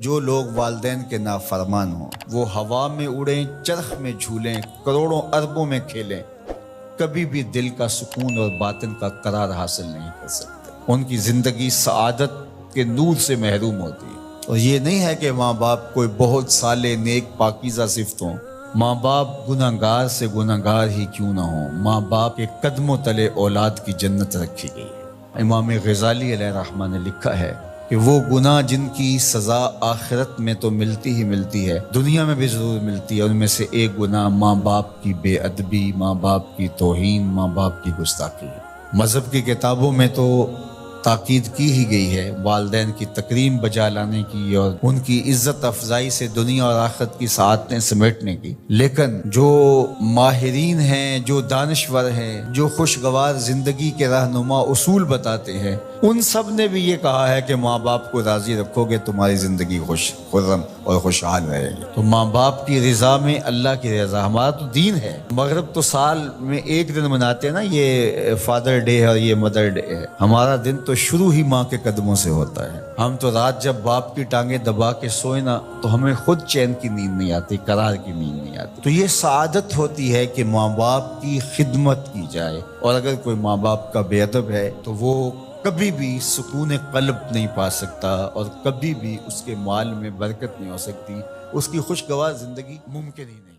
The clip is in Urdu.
جو لوگ والدین کے نافرمان ہوں وہ ہوا میں اڑیں، چرخ میں جھولیں، کروڑوں اربوں میں کھیلیں، کبھی بھی دل کا سکون اور باطن کا قرار حاصل نہیں کر سکتے۔ ان کی زندگی سعادت کے نور سے محروم ہوتی ہے۔ اور یہ نہیں ہے کہ ماں باپ کوئی بہت صالح نیک پاکیزہ صفت ہوں، ماں باپ گناہ گار سے گناہ گار ہی کیوں نہ ہوں، ماں باپ کے قدموں تلے اولاد کی جنت رکھی گئی ہے۔ امام غزالی علیہ رحمہ نے لکھا ہے کہ وہ گناہ جن کی سزا آخرت میں تو ملتی ہی ملتی ہے، دنیا میں بھی ضرور ملتی ہے، ان میں سے ایک گناہ ماں باپ کی بے ادبی، ماں باپ کی توہین، ماں باپ کی گستاخی ہے۔ مذہب کی کتابوں میں تو تاکید کی ہی گئی ہے والدین کی تکریم بجا لانے کی اور ان کی عزت افزائی سے دنیا اور آخرت کی سعادتیں سمیٹنے کی، لیکن جو ماہرین ہیں، جو دانشور ہیں، جو خوشگوار زندگی کے رہنما اصول بتاتے ہیں، ان سب نے بھی یہ کہا ہے کہ ماں باپ کو راضی رکھو گے تمہاری زندگی خرم اور خوشحال رہے گی۔ تو ماں باپ کی رضا میں اللہ کی رضا، ہمارا تو دین ہے۔ مغرب تو سال میں ایک دن مناتے ہیں نا، یہ فادر ڈے ہے اور یہ مدر ڈے ہے، ہمارا دن تو شروع ہی ماں کے قدموں سے ہوتا ہے۔ ہم تو رات جب باپ کی ٹانگیں دبا کے سوئے نا تو ہمیں خود چین کی نیند نہیں آتی، قرار کی نیند نہیں آتی۔ تو یہ سعادت ہوتی ہے کہ ماں باپ کی خدمت کی جائے، اور اگر کوئی ماں باپ کا بے ادب ہے تو وہ کبھی بھی سکون قلب نہیں پا سکتا، اور کبھی بھی اس کے مال میں برکت نہیں ہو سکتی، اس کی خوشگوار زندگی ممکن ہی نہیں۔